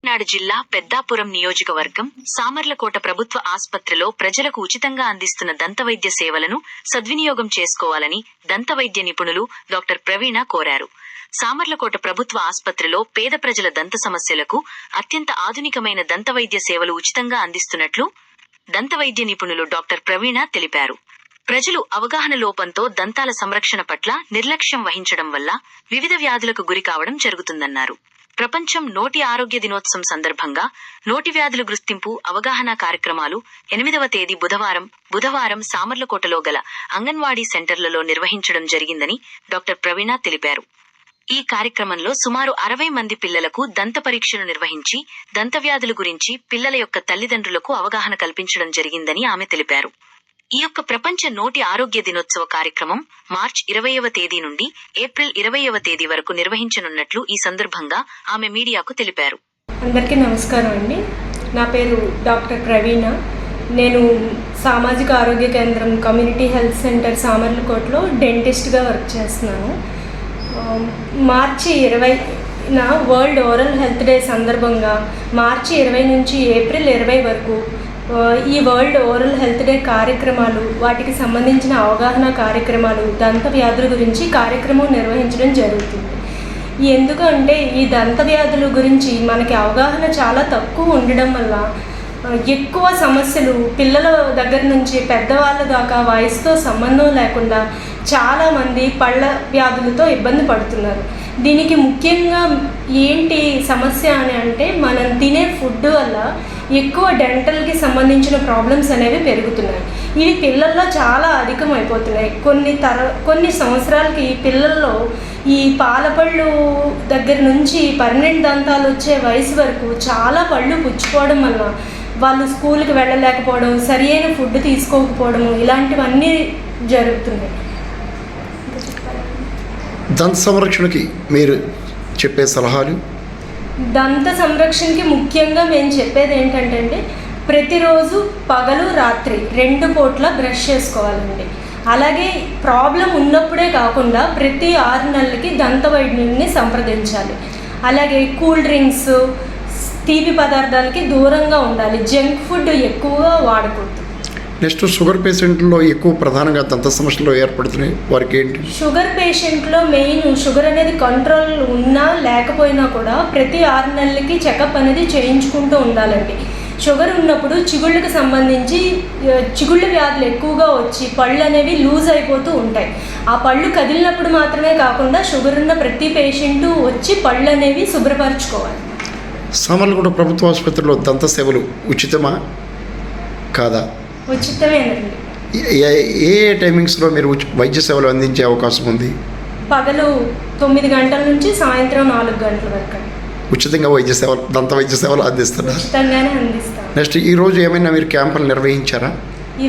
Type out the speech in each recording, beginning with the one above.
నాడు జిల్లా పెద్దాపురం నియోజకవర్గం సామర్లకోట ప్రభుత్వ ఆస్పత్రిలో ప్రజలకు ఉచితంగా అందిస్తున్న దంతవైద్య సేవలను సద్వినియోగం చేసుకోవాలని దంతవైద్య నిపుణులు డాక్టర్ ప్రవీణ కోరారు. సామర్లకోట ప్రభుత్వ ఆస్పత్రిలో పేద ప్రజల దంత సమస్యలకు అత్యంత ఆధునికమైన దంతవైద్య సేవలు ఉచితంగా అందిస్తున్నట్లు దంతవైద్య నిపుణులు డాక్టర్ ప్రవీణ తెలిపారు. ప్రజలు అవగాహన లోపంతో దంతాల సంరక్షణ పట్ల నిర్లక్ష్యం వహించడం వల్ల వివిధ వ్యాధులకు గురి కావడం జరుగుతుందన్నారు. ప్రపంచం నోటి ఆరోగ్య దినోత్సవం సందర్భంగా నోటి వ్యాధుల గుర్తింపు అవగాహన కార్యక్రమాలు 8వ తేదీ బుధవారం సామర్లకోటలో గల అంగన్వాడీ సెంటర్లలో నిర్వహించడం జరిగిందని డాక్టర్ ప్రవీణ తెలిపారు. ఈ కార్యక్రమంలో సుమారు 60 మంది పిల్లలకు దంత పరీక్షలు నిర్వహించి దంత వ్యాధుల గురించి పిల్లల యొక్క తల్లిదండ్రులకు అవగాహన కల్పించడం జరిగిందని ఆమె తెలిపారు. ఈ యొక్క ప్రపంచ నోటి ఆరోగ్య దినోత్సవ కార్యక్రమం మార్చి 20వ తేదీ నుండి ఏప్రిల్ 20వ తేదీ వరకు నిర్వహించనున్నట్లు ఈ సందర్భంగా ఆమె మీడియాకు తెలిపారు. అందరికీ నమస్కారం అండి. నా పేరు డాక్టర్ ప్రవీణ. నేను సామాజిక ఆరోగ్య కేంద్రం కమ్యూనిటీ హెల్త్ సెంటర్ సామర్లకోటలో డెంటిస్ట్గా వర్క్ చేస్తున్నాను. మార్చి 20న వరల్డ్ ఓరల్ హెల్త్ డే సందర్భంగా మార్చి 20 నుంచి ఏప్రిల్ 20 వరకు ఈ వరల్డ్ ఓరల్ హెల్త్ డే కార్యక్రమాలు, వాటికి సంబంధించిన అవగాహన కార్యక్రమాలు, దంత వ్యాధుల గురించి కార్యక్రమం నిర్వహించడం జరుగుతుంది. ఎందుకంటే ఈ దంత వ్యాధుల గురించి మనకి అవగాహన చాలా తక్కువ ఉండడం వల్ల ఎక్కువ సమస్యలు పిల్లల దగ్గర నుంచి పెద్దవాళ్ళ దాకా వయసుతో సంబంధం లేకుండా చాలామంది పళ్ళ వ్యాధులతో ఇబ్బంది పడుతున్నారు. దీనికి ముఖ్యంగా ఏంటి సమస్య అని అంటే మనం తినే ఫుడ్ వల్ల ఎక్కువ డెంటల్కి సంబంధించిన ప్రాబ్లమ్స్ అనేవి పెరుగుతున్నాయి. ఇవి పిల్లల్లో చాలా అధికమైపోతున్నాయి. కొన్ని సంవత్సరాలకి పిల్లల్లో ఈ పాలపళ్ళు దగ్గర నుంచి పర్మనెంట్ దంతాలు వచ్చే వయసు వరకు చాలా పళ్ళు పుచ్చిపోవడం వల్ల వాళ్ళు స్కూల్కి వెళ్ళలేకపోవడం, సరి అయిన ఫుడ్ తీసుకోకపోవడము, ఇలాంటివన్నీ జరుగుతున్నాయి. దంత సంరక్షణకి మీరు చెప్పే సలహాలు? దంత సంరక్షణకి ముఖ్యంగా మేము చెప్పేది ఏంటంటే ప్రతిరోజు పగలు రాత్రి 2 పూట్ల బ్రష్ చేసుకోవాలండి. అలాగే ప్రాబ్లం ఉన్నప్పుడే కాకుండా ప్రతి 6 నెలలకి దంత వైద్యుని సంప్రదించాలి. అలాగే కూల్ డ్రింక్స్, తీపి పదార్థాలకి దూరంగా ఉండాలి. జంక్ ఫుడ్ ఎక్కువగా వాడకూడదు. నెక్స్ట్ షుగర్ పేషెంట్లో ఎక్కువ ప్రధానంగా దంత సమస్యలు ఏర్పడుతున్నాయి. వారికి ఏంటి? షుగర్ పేషెంట్లో మెయిన్ షుగర్ అనేది కంట్రోల్ ఉన్నా లేకపోయినా కూడా ప్రతి 6 నెలలకి చెకప్ అనేది చేయించుకుంటూ ఉండాలండి. షుగర్ ఉన్నప్పుడు చిగుళ్ళకి సంబంధించి చిగుళ్ళ వ్యాధులు ఎక్కువగా వచ్చి పళ్ళు అనేవి లూజ్ అయిపోతూ ఉంటాయి. ఆ పళ్ళు కదిలినప్పుడు మాత్రమే కాకుండా షుగర్ ఉన్న ప్రతి పేషెంటు వచ్చి పళ్ళు అనేవి శుభ్రపరచుకోవాలి. సామర్లకోట ప్రభుత్వ ఆసుపత్రిలో దంత సేవలు ఉచితమా కాదా? ఉచితమేనండి. ఏ టైమింగ్స్లో మీరు వైద్య సేవలు అందించే అవకాశం ఉంది? పగలు 9 గంటల నుంచి సాయంత్రం 4 గంటల వరకు ఉచితంగా దంత వైద్య సేవలు అందిస్తున్నారు. ఉచితంగానే అందిస్తాం. నెక్స్ట్ ఈరోజు ఏమైనా మీరు క్యాంపులు నిర్వహించారా?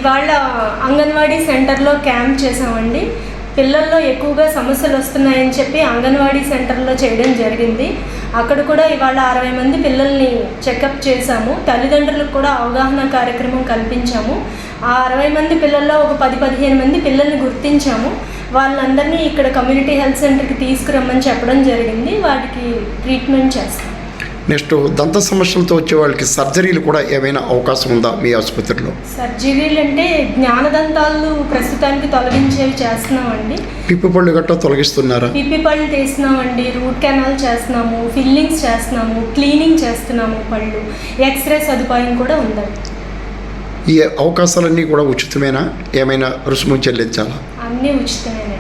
ఇవాళ అంగన్వాడీ సెంటర్లో క్యాంప్ చేసామండి. పిల్లల్లో ఎక్కువగా సమస్యలు వస్తున్నాయని చెప్పి అంగన్వాడీ సెంటర్లో చేయడం జరిగింది. అక్కడ కూడా ఇవాళ 60 మంది పిల్లల్ని చెకప్ చేశాము. తల్లిదండ్రులకు కూడా అవగాహన కార్యక్రమం కల్పించాము. ఆ 60 మంది పిల్లల్లో ఒక 10-15 మంది పిల్లల్ని గుర్తించాము. వాళ్ళందరినీ ఇక్కడ కమ్యూనిటీ హెల్త్ సెంటర్కి తీసుకురమ్మని చెప్పడం జరిగింది. వాటికి ట్రీట్మెంట్ చేస్తాం. నెక్స్ట్ దంత సమస్యలతో వచ్చే వాళ్ళకి సర్జరీలు కూడా ఏమైనా అవకాశం ఉందా మీ ఆసుపత్రిలో? సర్జరీలు అంటే జ్ఞానదంతాలు ప్రస్తుతానికి తొలగించేవి చేస్తున్నామండి. పిప్పి పళ్ళు గట్రా తొలగిస్తున్నారా? పిప్పి పళ్ళు తీస్తున్నామండి, రూట్ కెనాల్ చేస్తున్నాము, ఫిల్లింగ్స్ చేస్తున్నాము, క్లీనింగ్ చేస్తున్నాము, పళ్ళు ఎక్స్రే సదుపాయం కూడా ఉందండి. ఈ అవకాశాలన్నీ కూడా ఉచితమేనా? ఏమైనా రుసుము చెల్లించాలా? అన్నీ ఉచితమేనా.